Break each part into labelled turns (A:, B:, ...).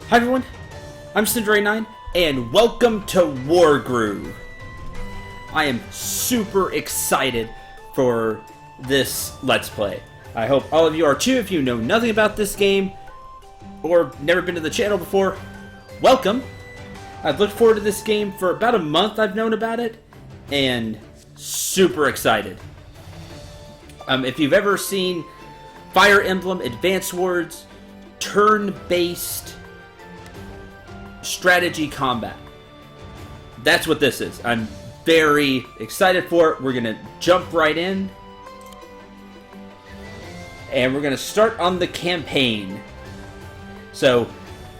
A: Hi everyone, I'm Cendril, and welcome to Wargroove. I am super excited for this Let's Play. I hope all of you are too. If you know nothing about this game, or never been to the channel before, welcome. I've looked forward to this game for about a month. I've known about it, and super excited. If you've ever seen Fire Emblem Advance Wars, turn-based strategy combat, that's what this is. I'm very excited for it. We're going to jump right in, and we're going to start on the campaign. So,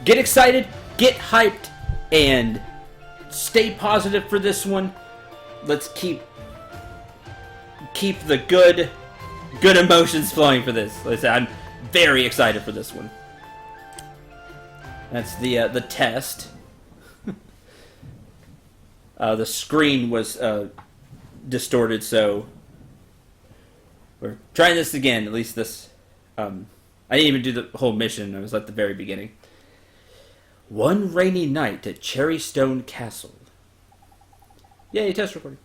A: get excited, get hyped, and stay positive for this one. Let's keep the good emotions flowing for this. Like I said, I'm very excited for this one. That's the test. The screen was distorted, so we're trying this again. At least this. I didn't even do the whole mission. I was at the very beginning. One rainy night at Cherrystone Castle. Yay, test recording.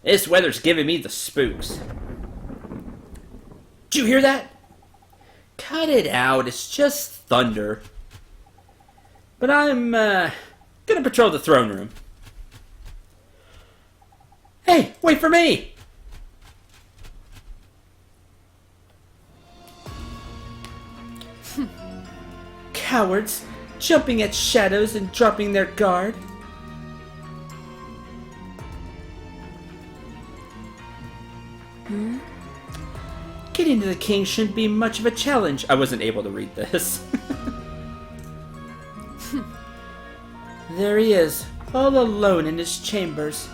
A: This weather's giving me the spooks. Did you hear that? Cut it out. It's just thunder. But I'm gonna patrol the throne room. Hey, wait for me! Cowards, jumping at shadows and dropping their guard. Getting to the king shouldn't be much of a challenge. I wasn't able to read this. There he is, all alone in his chambers.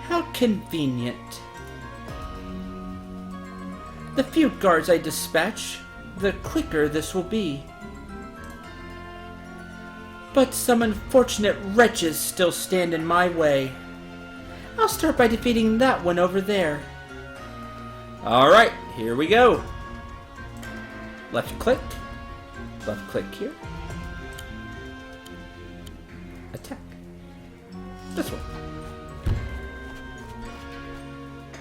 A: How convenient. The few guards I dispatch, the quicker this will be. But some unfortunate wretches still stand in my way. I'll start by defeating that one over there. Alright, here we go. Left click here. Attack. This one.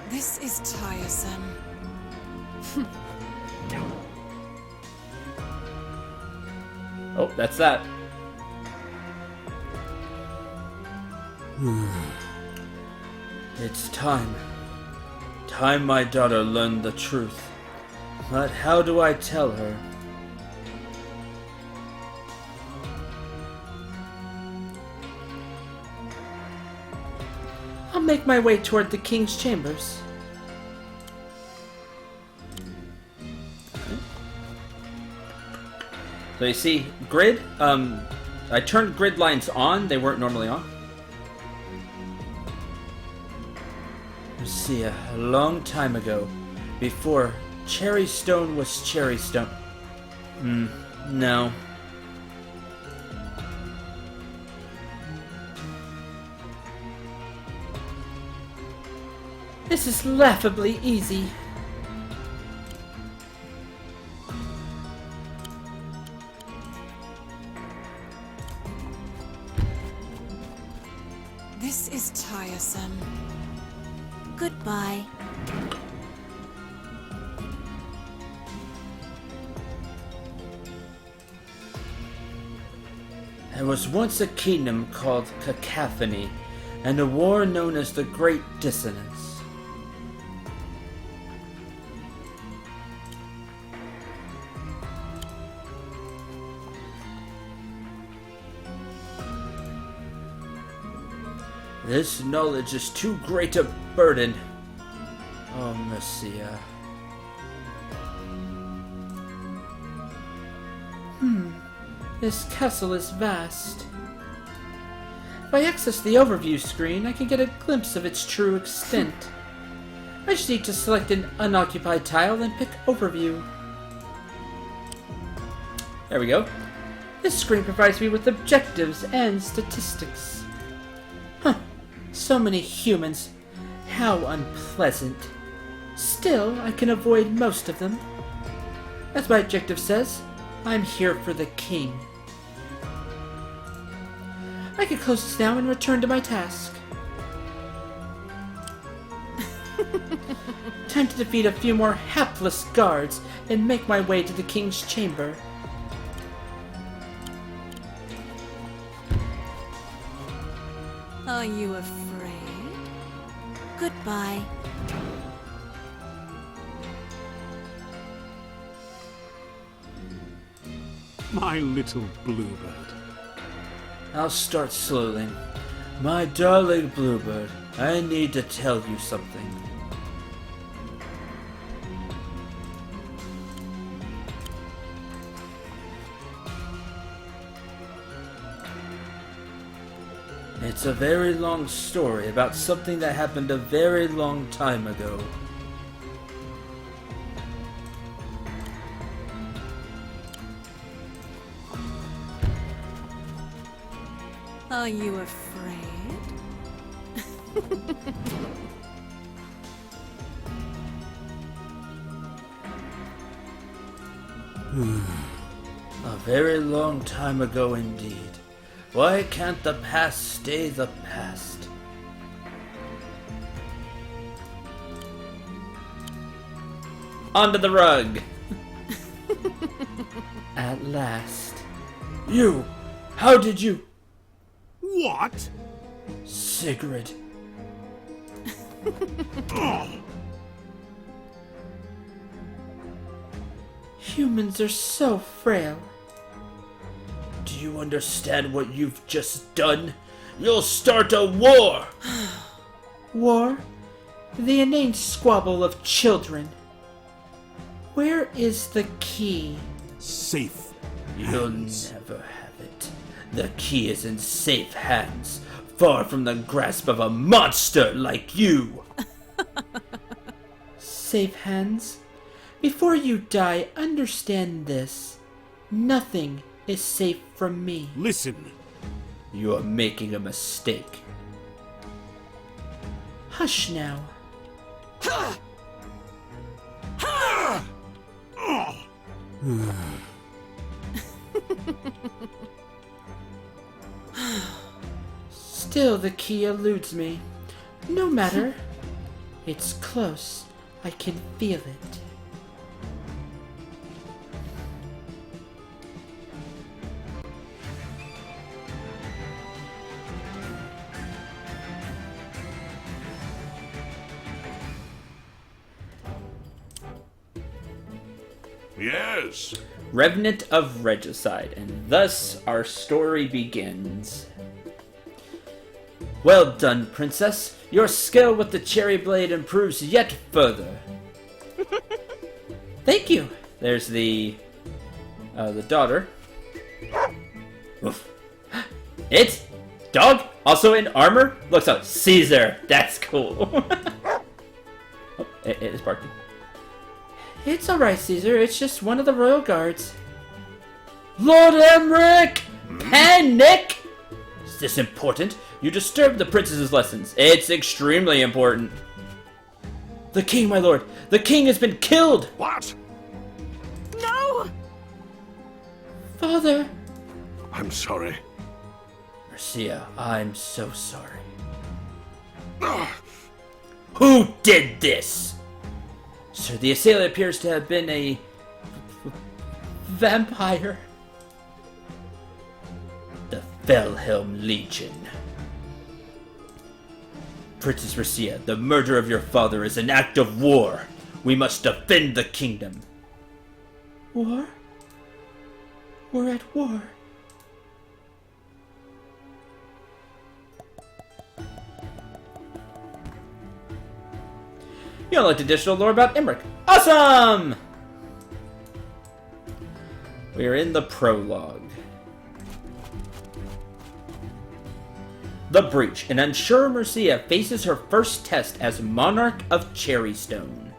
B: This is tiresome.
A: Oh, that's that. It's time. Time my daughter learned the truth. But how do I tell her? I'll make my way toward the king's chambers. So you see, grid, I turned grid lines on. They weren't normally on. See, a long time ago, before Cherrystone was Cherrystone. No. This is laughably easy.
B: This is tiresome.
C: Goodbye.
A: There was once a kingdom called Cacophony, and a war known as the Great Dissonance. This knowledge is too great a burden. Oh, Messiah. This castle is vast. If I access the overview screen, I can get a glimpse of its true extent. I just need to select an unoccupied tile and pick overview. There we go. This screen provides me with objectives and statistics. So many humans. How unpleasant. Still, I can avoid most of them. As my objective says, I'm here for the king. I can close this now and return to my task. Time to defeat a few more hapless guards and make my way to the king's chamber.
B: Are you afraid? Goodbye.
C: My little bluebird.
A: I'll start slowly. My darling bluebird, I need to tell you something. It's a very long story about something that happened a very long time ago.
B: Are you afraid?
A: A very long time ago indeed. Why can't the past stay the past? Onto the rug! At last. You! How did you...
C: What?
A: Sigrid. Humans are so frail. Do you understand what you've just done? You'll start a war! War? The inane squabble of children. Where is the key?
C: Safe.
A: You'll never have it. The key is in safe hands, far from the grasp of a monster like you. Safe hands? Before you die, understand this. Nothing is safe from me.
C: Listen.
A: You are making a mistake. Hush now. Still, the key eludes me. No matter. It's close. I can feel it.
C: Yes.
A: Revenant of Regicide, and thus our story begins. Well done, Princess. Your skill with the cherry blade improves yet further. Thank you. There's the daughter. Oof. It? Dog? Also in armor? Looks like Caesar. That's cool. Oh, it is barking. It's alright, Caesar. It's just one of the royal guards. Lord Emmerich! Panic! Is this important? You disturbed the princess's lessons. It's extremely important. The king, my lord! The king has been killed!
C: What?
B: No!
A: Father!
C: I'm sorry.
A: Marcia, I'm so sorry.
C: Ugh.
A: Who did this? Sir, the assailant appears to have been a... vampire. The Felhelm Legion. Princess Marcia, the murder of your father is an act of war. We must defend the kingdom. War? We're at war. You unlocked additional lore about Emmerich. Awesome! We are in the prologue. The Breach. An unsure Marcia faces her first test as Monarch of Cherrystone.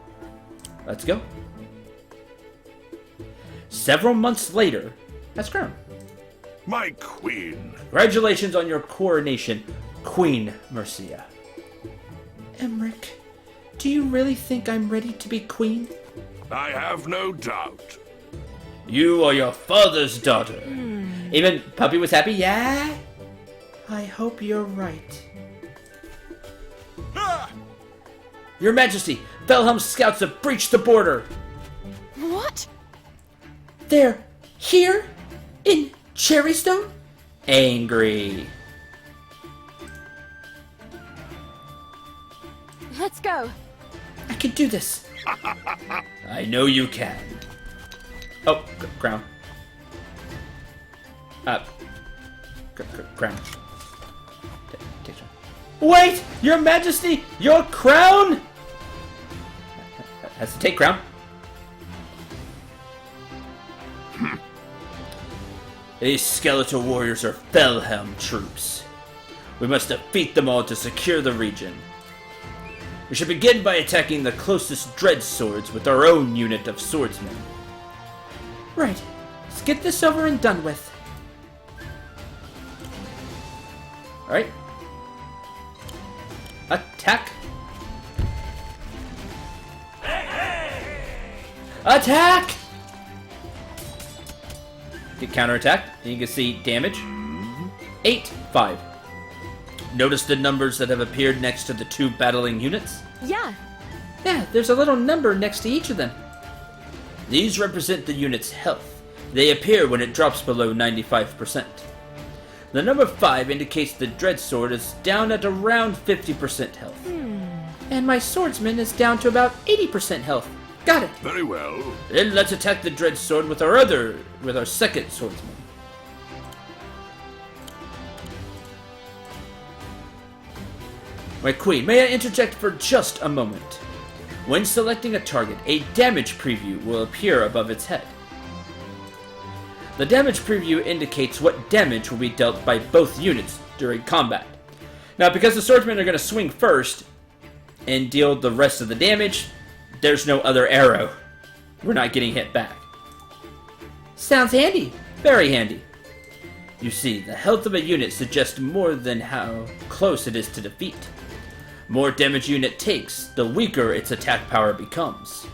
A: Let's go. Several months later, as crowned.
C: My queen.
A: Congratulations on your coronation, Queen Marcia. Emmerich, do you really think I'm ready to be queen?
C: I have no doubt.
A: You are your father's daughter. Even Puppy was happy, yeah? I hope you're right. Your Majesty, Felhelm's scouts have breached the border.
B: What?
A: They're here? In Cherrystone? Angry.
B: Let's go.
A: I can do this. I know you can. Oh, crown. Crown. Take it. Wait! Your Majesty! Your crown! Has to take crown. These skeletal warriors are Felhelm troops. We must defeat them all to secure the region. We should begin by attacking the closest dread swords with our own unit of swordsmen. Right. Let's get this over and done with. Alright. Attack! Attack! Get counterattacked, and you can see damage. 8, 5. Notice the numbers that have appeared next to the two battling units?
B: Yeah.
A: Yeah, there's a little number next to each of them. These represent the unit's health. They appear when it drops below 95%. The number 5 indicates the Dreadsword is down at around 50% health. And my swordsman is down to about 80% health. Got it.
C: Very well.
A: Then let's attack the Dreadsword with our second swordsman. My queen, may I interject for just a moment? When selecting a target, a damage preview will appear above its head. The damage preview indicates what damage will be dealt by both units during combat. Now, because the swordsmen are going to swing first and deal the rest of the damage, there's no other arrow. We're not getting hit back. Sounds handy. Very handy. You see, the health of a unit suggests more than how close it is to defeat. More damage a unit takes, the weaker its attack power becomes.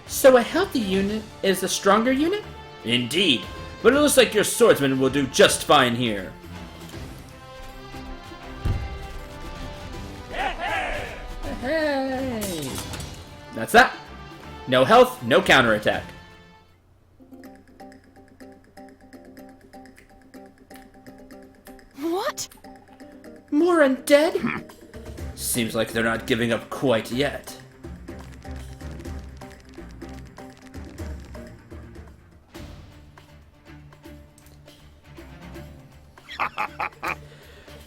A: So a healthy unit is a stronger unit? Indeed, but it looks like your swordsman will do just fine here. Hey! That's that. No health, no counterattack.
B: What?
A: More undead? Seems like they're not giving up quite yet.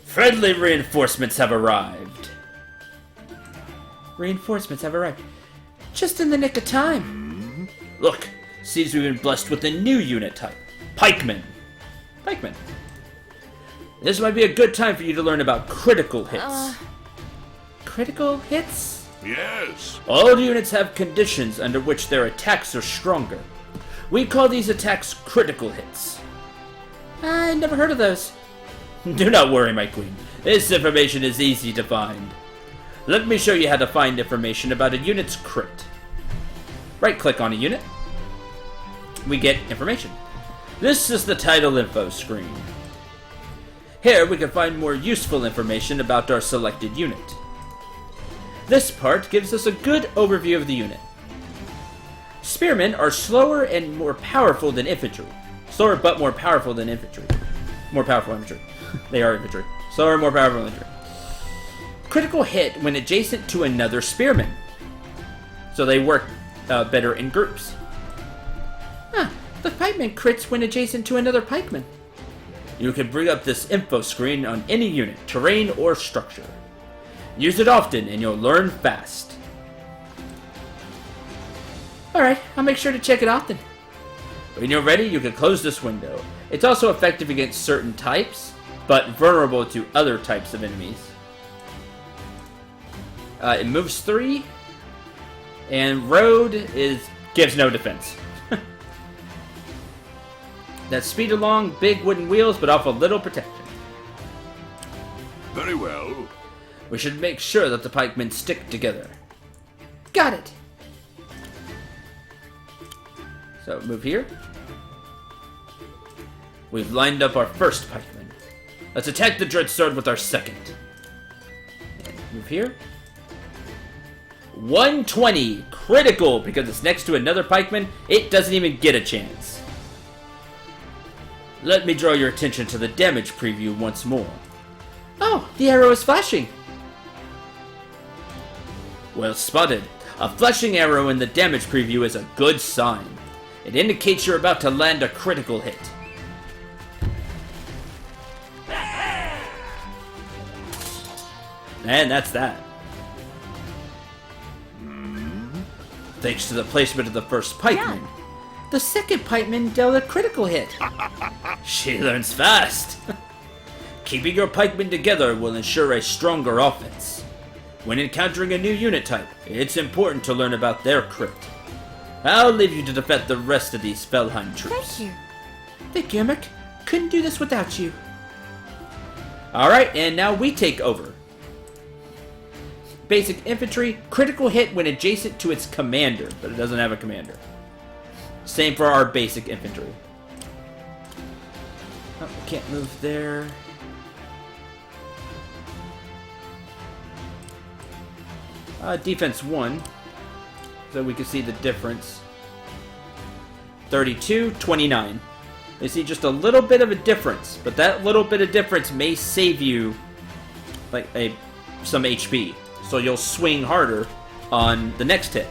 A: Friendly reinforcements have arrived. Reinforcements have arrived. Just in the nick of time. Look, seems we've been blessed with a new unit type. Pikemen. Pikemen. This might be a good time for you to learn about critical hits. Critical hits?
C: Yes.
A: All units have conditions under which their attacks are stronger. We call these attacks critical hits. I never heard of those. Do not worry, my queen. This information is easy to find. Let me show you how to find information about a unit's crit. Right-click on a unit. We get information. This is the title info screen. Here we can find more useful information about our selected unit. This part gives us a good overview of the unit. Spearmen are slower and more powerful than infantry. Slower but more powerful than infantry. More powerful infantry. They are infantry. Slower and more powerful infantry. Critical hit when adjacent to another spearman. So they work better in groups. The pikeman crits when adjacent to another pikeman. You can bring up this info screen on any unit, terrain, or structure. Use it often and you'll learn fast. Alright, I'll make sure to check it often. When you're ready, you can close this window. It's also effective against certain types, but vulnerable to other types of enemies. It moves 3, and road gives no defense. That speed along, big wooden wheels, but offer little protection.
C: Very well.
A: We should make sure that the pikemen stick together. Got it! So, move here. We've lined up our first pikeman. Let's attack the Dread Sword with our second. Move here. 120. Critical, because it's next to another pikeman. It doesn't even get a chance. Let me draw your attention to the damage preview once more. Oh, the arrow is flashing. Well spotted. A flashing arrow in the damage preview is a good sign. It indicates you're about to land a critical hit. And that's that. Thanks to the placement of the first pikeman, the second pikeman dealt a critical hit. She learns fast. Keeping your pikemen together will ensure a stronger offense. When encountering a new unit type, it's important to learn about their crit. I'll leave you to defend the rest of these Felheim troops.
B: Thank you.
A: Thank you, Emmerich. Couldn't do this without you. Alright, and now we take over. Basic infantry, critical hit when adjacent to its commander, but it doesn't have a commander. Same for our basic infantry. Oh, we can't move there. Defense 1, so we can see the difference. 32, 29. You see just a little bit of a difference, but that little bit of difference may save you like some HP. So you'll swing harder on the next hit.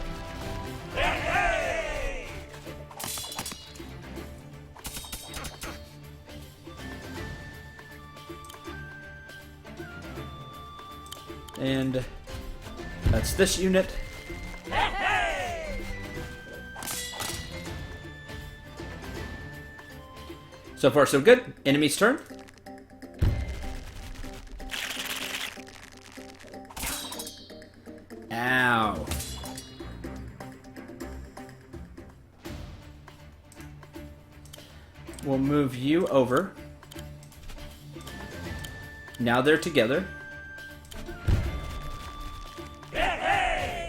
A: And that's this unit. So far, so good. Enemy's turn. Ow. We'll move you over. Now they're together. There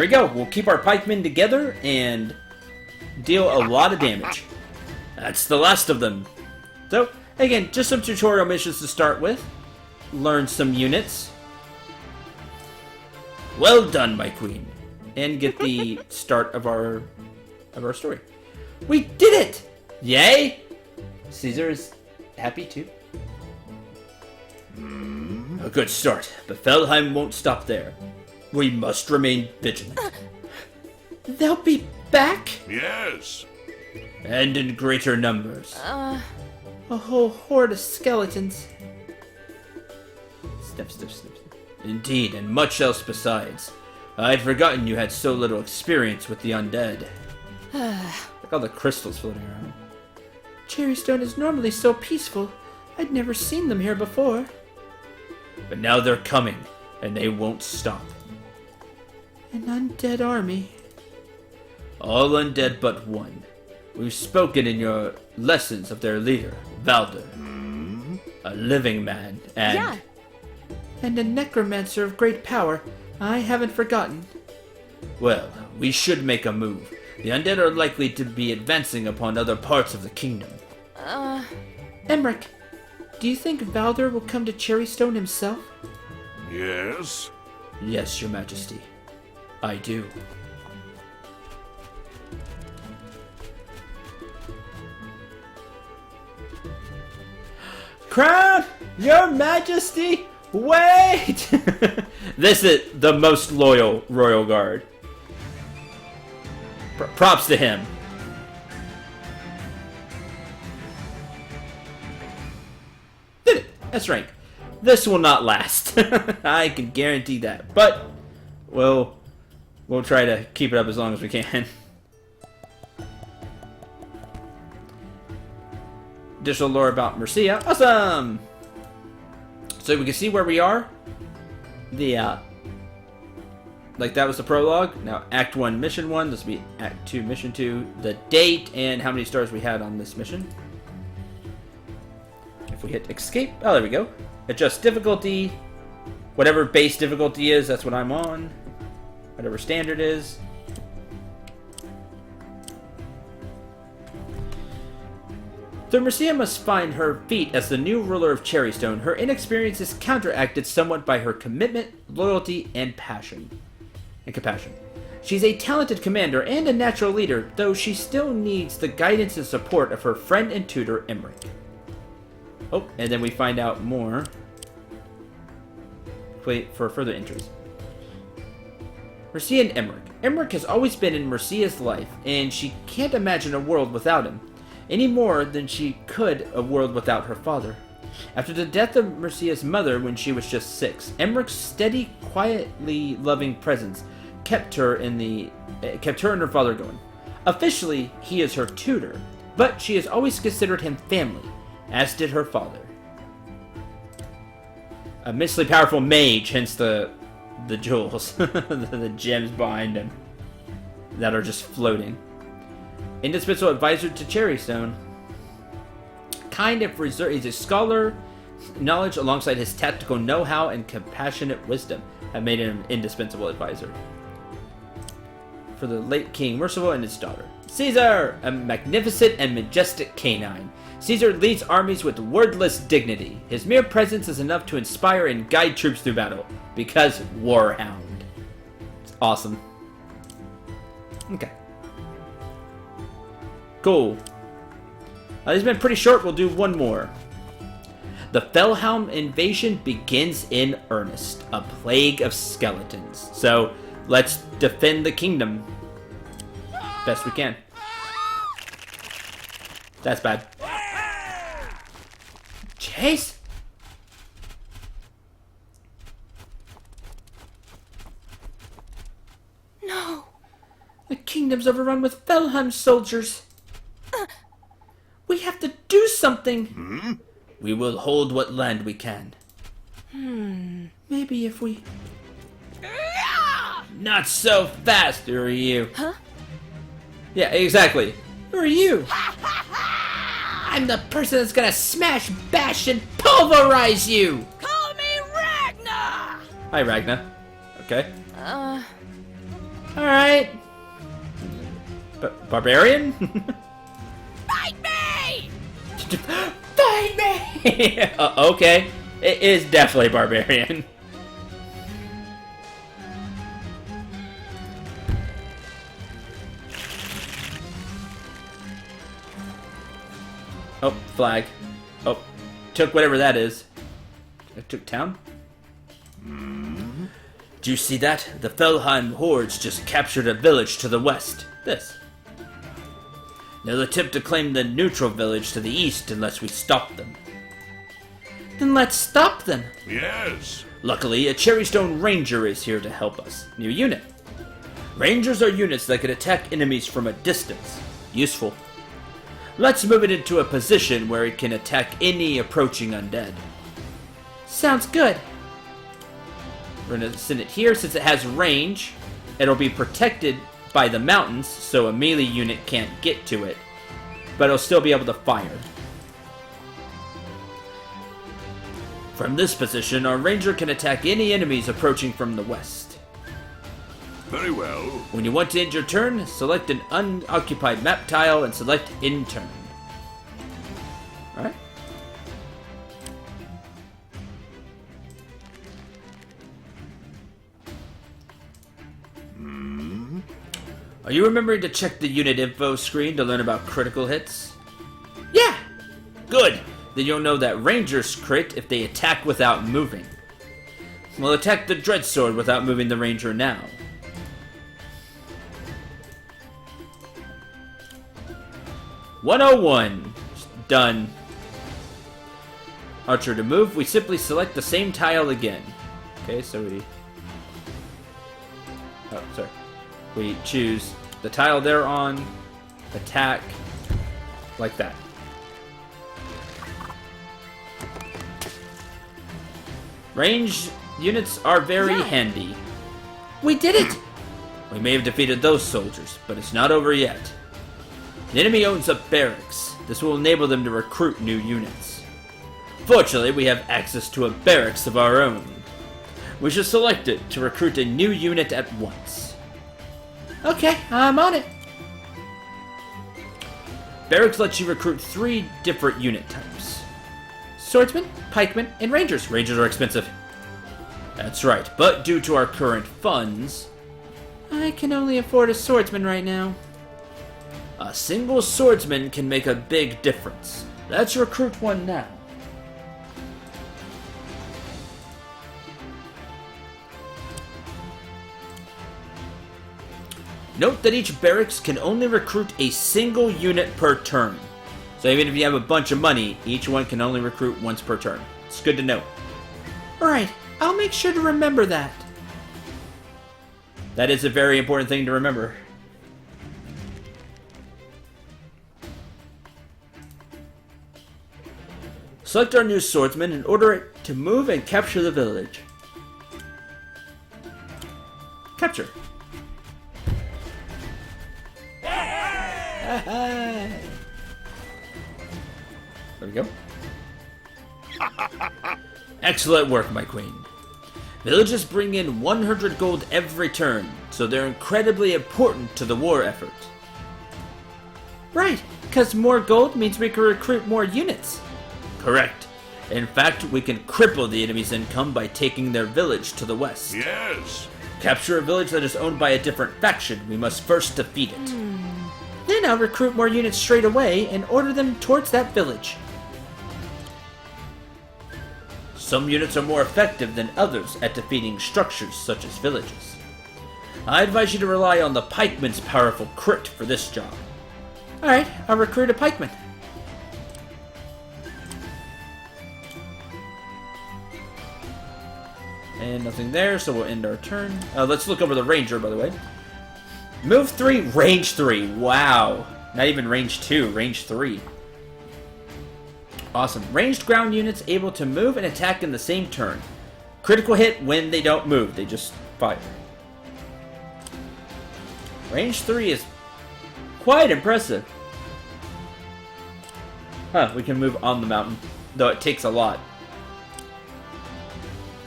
A: we go. We'll keep our pikemen together and deal a lot of damage. That's the last of them. So, again, just some tutorial missions to start with. Learn some units. Well done, my queen. And get the start of our story. We did it! Yay! Caesar is happy too. A good start, but Felheim won't stop there. We must remain vigilant. They'll be back?
C: Yes.
A: And in greater numbers. A whole horde of skeletons. Snip, snip, snip. Indeed, and much else besides. I'd forgotten you had so little experience with the undead. Look all the crystals floating around. Cherrystone is normally so peaceful. I'd never seen them here before. But now they're coming, and they won't stop. An undead army. All undead but one. We've spoken in your lessons of their leader, Valder. A living man, and a necromancer of great power. I haven't forgotten. Well, we should make a move. The undead are likely to be advancing upon other parts of the kingdom. Emmerich, do you think Valder will come to Cherrystone himself?
C: Yes.
A: Yes, your majesty. I do. Crown, your majesty, wait! This is the most loyal royal guard. Props to him. Did it. That's rank. This will not last. I can guarantee that. But we'll try to keep it up as long as we can. Additional lore about Mercia. Awesome! So we can see where we are. Like that was the prologue. Now Act 1, Mission 1. This will be Act 2, Mission 2. The date and how many stars we had on this mission. If we hit escape. Oh, there we go. Adjust difficulty. Whatever base difficulty is, that's what I'm on. Whatever standard is. Though Mercia must find her feet as the new ruler of Cherrystone, her inexperience is counteracted somewhat by her commitment, loyalty, and compassion. She's a talented commander and a natural leader, though she still needs the guidance and support of her friend and tutor, Emmerich. Oh, and then we find out more. Wait for further entries. Mercia and Emmerich. Emmerich has always been in Mercia's life, and she can't imagine a world without him, any more than she could a world without her father. After the death of Mercia's mother when she was just 6, Emmerich's steady, quietly loving presence kept her and her father going. Officially, he is her tutor, but she has always considered him family, as did her father. A immensely powerful mage, hence the jewels, the gems behind him that are just floating. Indispensable advisor to Cherrystone. Kind of reserved. He's a scholar. Knowledge alongside his tactical know-how and compassionate wisdom have made him an indispensable advisor. For the late King Merciful and his daughter. Caesar! A magnificent and majestic canine. Caesar leads armies with wordless dignity. His mere presence is enough to inspire and guide troops through battle. Because Warhound. It's awesome. Okay. Cool. These have been pretty short. We'll do one more. The Fellhelm invasion begins in earnest. A plague of skeletons. So, let's defend the kingdom. Best we can. That's bad. Chase?
B: No.
A: The kingdom's overrun with Fellhelm soldiers. We have to do something. We will hold what land we can. Maybe if we... Not so fast. Who are you?
B: Huh?
A: Yeah, exactly. Who are you? I'm the person that's gonna smash, bash, and pulverize you!
B: Call me Ragnar!
A: Hi, Ragnar. Okay. Alright. Barbarian?
B: Fight me!
A: Fight me! Okay. It is definitely barbarian. Oh, flag. Oh, took whatever that is. It took town? Do you see that? The Fellheim hordes just captured a village to the west. This. They'll attempt to claim the neutral village to the east unless we stop them. Then let's stop them.
C: Yes.
A: Luckily, a Cherrystone Ranger is here to help us. New unit. Rangers are units that can attack enemies from a distance. Useful. Let's move it into a position where it can attack any approaching undead. Sounds good. We're going to send it here since it has range. It'll be protected by the mountains, so a melee unit can't get to it. But it'll still be able to fire. From this position, our ranger can attack any enemies approaching from the west.
C: Very well.
A: When you want to end your turn, select an unoccupied map tile and select end turn. Alright. Are you remembering to check the unit info screen to learn about critical hits? Yeah! Good! Then you'll know that rangers crit if they attack without moving. We'll attack the Dreadsword without moving the ranger now. "101. Done. Archer to move, we simply select the same tile again. Okay, so we... Oh, sorry. We choose the tile they're on, attack, like that. Range units are very handy. We did it! We may have defeated those soldiers, but it's not over yet. The enemy owns a barracks. This will enable them to recruit new units. Fortunately, we have access to a barracks of our own. We should select it to recruit a new unit at once. Okay, I'm on it. Barracks lets you recruit 3 different unit types. Swordsmen, pikemen, and rangers. Rangers are expensive. That's right, but due to our current funds, I can only afford a swordsman right now. A single swordsman can make a big difference. Let's recruit one now. Note that each barracks can only recruit a single unit per turn. So even if you have a bunch of money, each one can only recruit once per turn. It's good to know. Alright, I'll make sure to remember that. That is a very important thing to remember. Select our new swordsman and order it to move and capture the village. Capture. There we go. Excellent work, my queen. Villages bring in 100 gold every turn, so they're incredibly important to the war effort. Right, because more gold means we can recruit more units. Correct. In fact, we can cripple the enemy's income by taking their village to the west.
C: Yes.
A: Capture a village that is owned by a different faction. We must first defeat it. Then I'll recruit more units straight away and order them towards that village. Some units are more effective than others at defeating structures such as villages. I advise you to rely on the pikeman's powerful crit for this job. Alright, I'll recruit a pikeman. And nothing there, so we'll end our turn. Let's look over the ranger, by the way. Move 3, range 3. Wow. Not even range 2, range 3. Awesome. Ranged ground units able to move and attack in the same turn. Critical hit when they don't move. They just fire. Range 3 is quite impressive. Huh, we can move on the mountain. Though it takes a lot.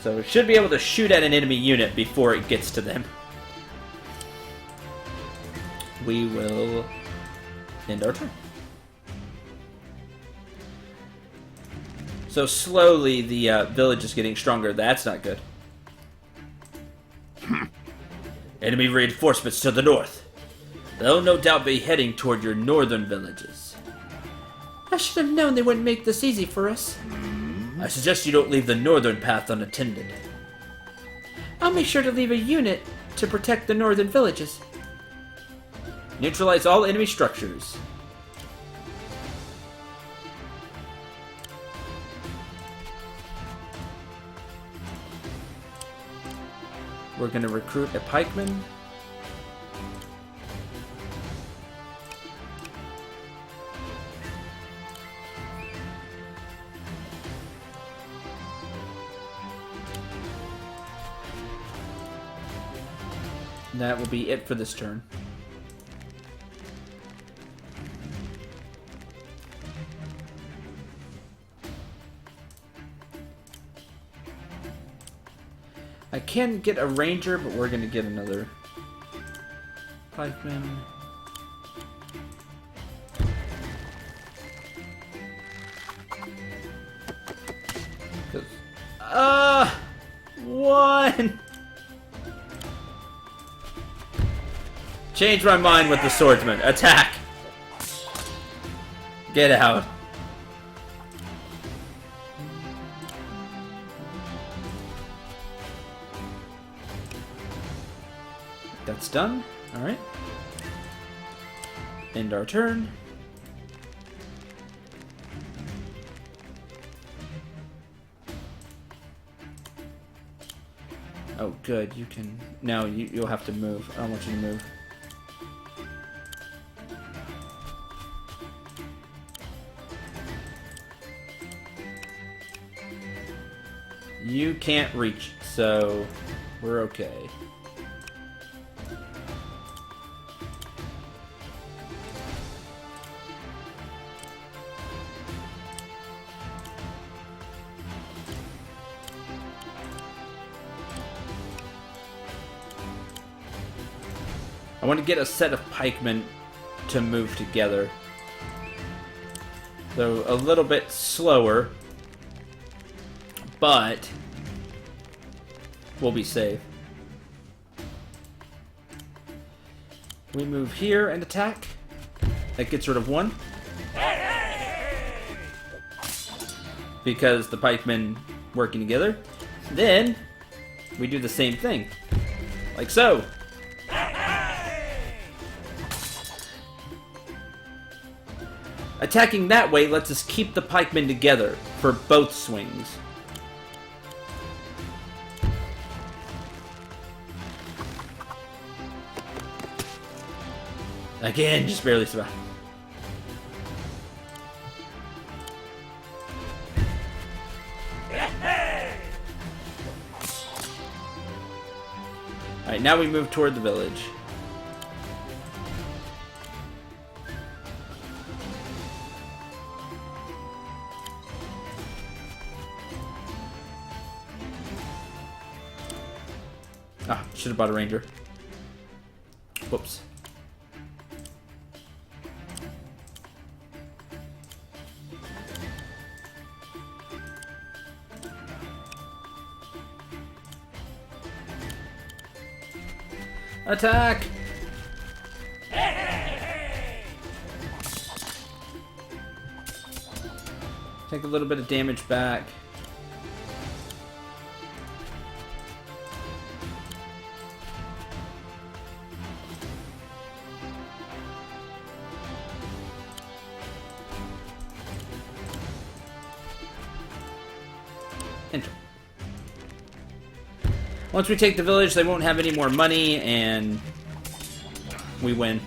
A: So we should be able to shoot at an enemy unit before it gets to them. We will end our turn. So slowly the village is getting stronger. That's not good. Enemy reinforcements to the north. They'll no doubt be heading toward your northern villages. I should have known they wouldn't make this easy for us. I suggest you don't leave the northern path unattended. I'll make sure to leave a unit to protect the northern villages. Neutralize all enemy structures. We're going to recruit a pikeman. That will be it for this turn. I can get a ranger, but we're going to get another pikeman. One! Change my mind with the swordsman. Attack! Get out. That's done. Alright. End our turn. Oh, good. You can... No, you'll have to move. I don't want you to move. You can't reach, so we're okay. I want to get a set of pikemen to move together. So a little bit slower, but we'll be safe. We move here and attack. That gets rid of one. Because the pikemen working together. Then we do the same thing. Like so. Attacking that way lets us keep the pikemen together for both swings. Again, just barely survive. Alright, now we move toward the village. Ah, should have bought a ranger. Whoops. Attack! Take a little bit of damage back. Enter. Once we take the village, they won't have any more money, and we win.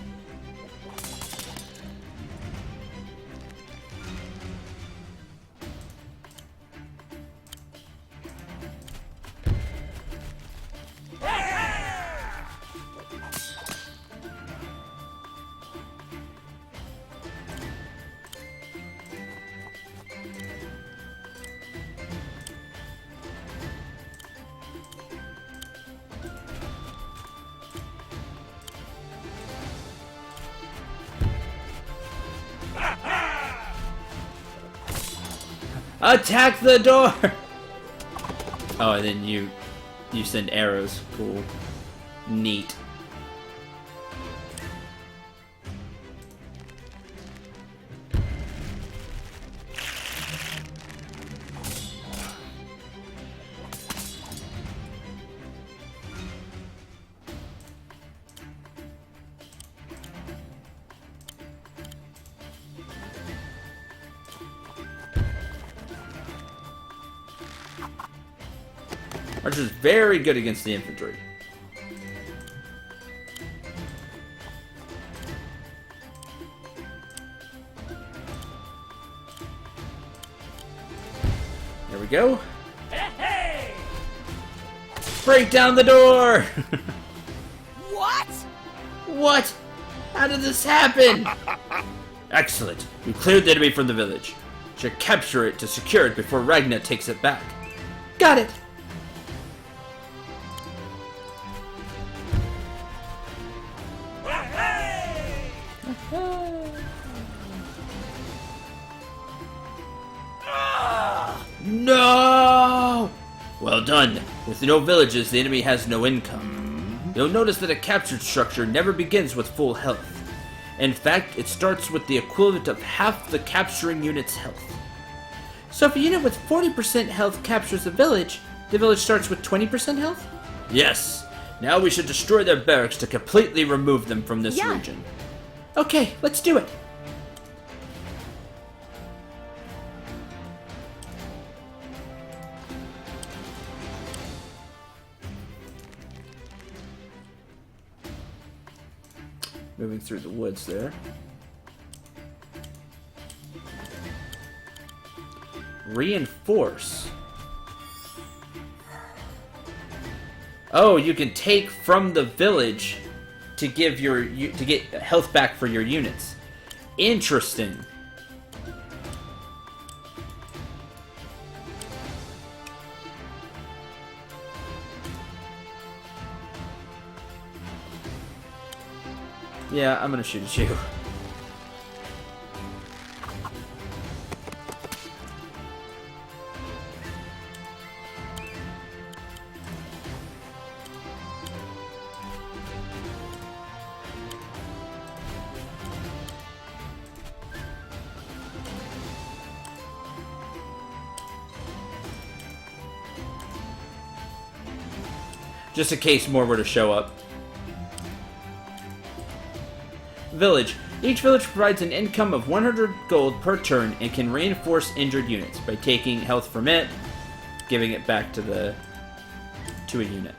A: Attack the door! Oh, and then you send arrows. Cool. Neat. Archer's very good against the infantry. There we go.
B: Hey!
A: Break down the door!
B: What?
A: What? How did this happen? Excellent. We cleared the enemy from the village. Should capture it to secure it before Ragna takes it back. Got it. No! Well done. With no villages, the enemy has no income. You'll notice that a captured structure never begins with full health. In fact, it starts with the equivalent of half the capturing unit's health. So if a unit with 40% health captures a village, the village starts with 20% health? Yes. Now we should destroy their barracks to completely remove them from this region. Okay, let's do it. Moving through the woods there. Reinforce. Oh, you can take from the village to give to get health back for your units. Interesting. Yeah, I'm gonna shoot at you. just in case more were to show up. Village. Each village provides an income of 100 gold per turn and can reinforce injured units by taking health from it, giving it back to a unit.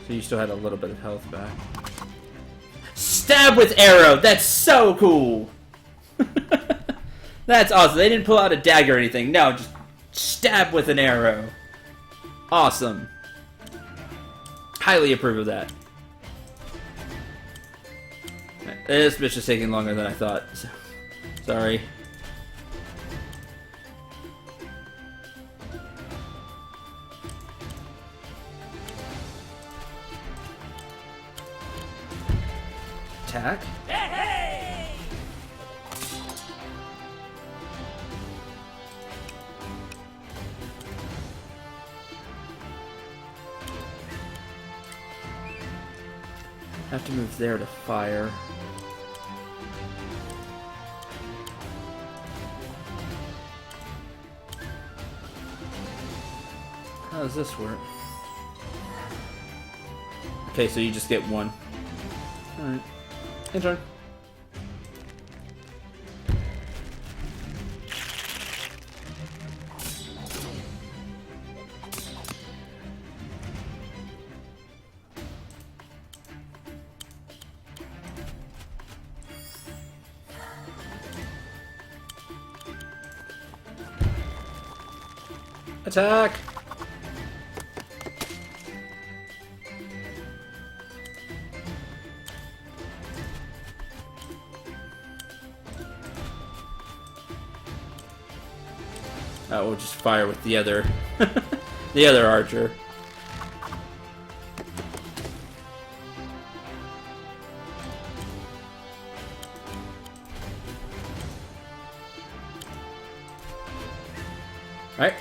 A: So you still had a little bit of health back. Stab with arrow! That's so cool! That's awesome. They didn't pull out a dagger or anything. No, just stab with an arrow. Awesome. Highly approve of that. This bitch is taking longer than I thought. So, sorry. Attack.
B: Hey!
A: Have to move there to fire. How does this work? Okay, so you just get one. Alright. Your turn. Attack! We'll just fire with the other, the other archer. Alright.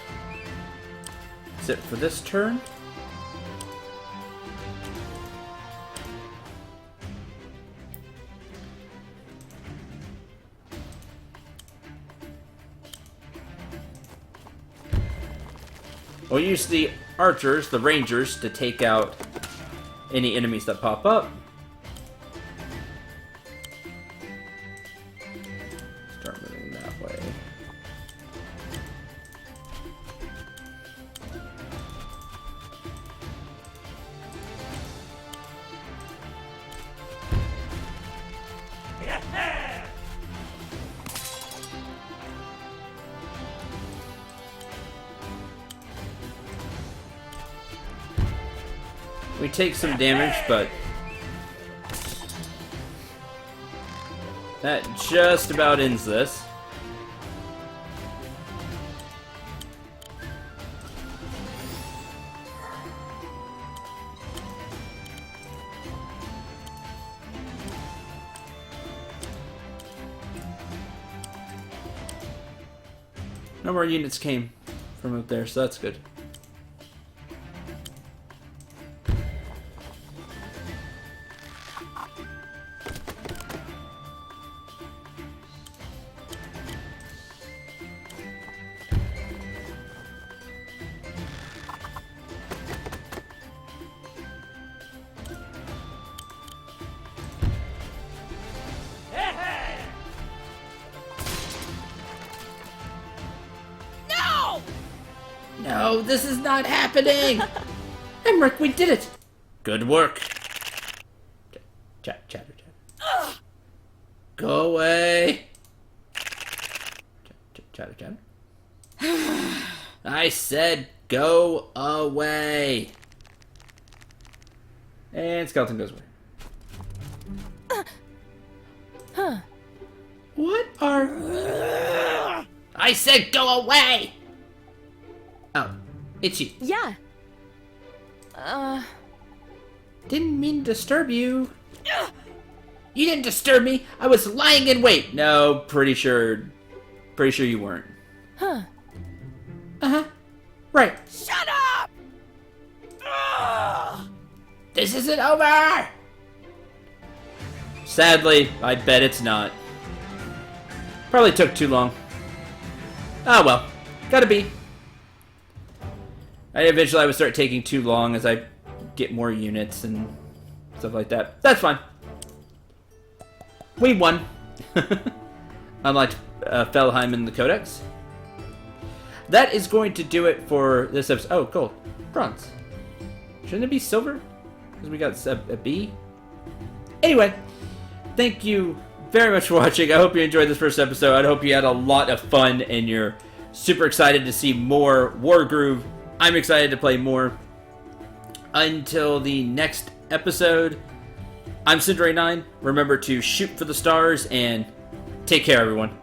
A: That's it for this turn. We'll use the archers, the rangers, to take out any enemies that pop up. Start moving that way. We take some damage, but that just about ends this. No more units came from up there, so that's good. No, this is not happening! Emmerich, we did it! Good work. Chatter. Go away. Chatter. I said go away. And skeleton goes away. What are... I said go away! Oh, it's you.
D: Yeah.
A: Didn't mean to disturb you. You didn't disturb me. I was lying in wait. No, pretty sure you weren't.
D: Huh.
A: Uh-huh. Right.
B: Shut up! Ugh.
A: This isn't over! Sadly, I bet it's not. Probably took too long. Ah, well. Gotta be. Eventually I would start taking too long as I get more units and stuff like that. That's fine. We won. Unlike Felheim in the Codex. That is going to do it for this episode. Oh, gold. Bronze. Shouldn't it be silver? Because we got a B? Anyway, thank you very much for watching. I hope you enjoyed this first episode. I hope you had a lot of fun and you're super excited to see more Wargroove. I'm excited to play more. Until the next episode, I'm Cendril 9. Remember to shoot for the stars and take care, everyone.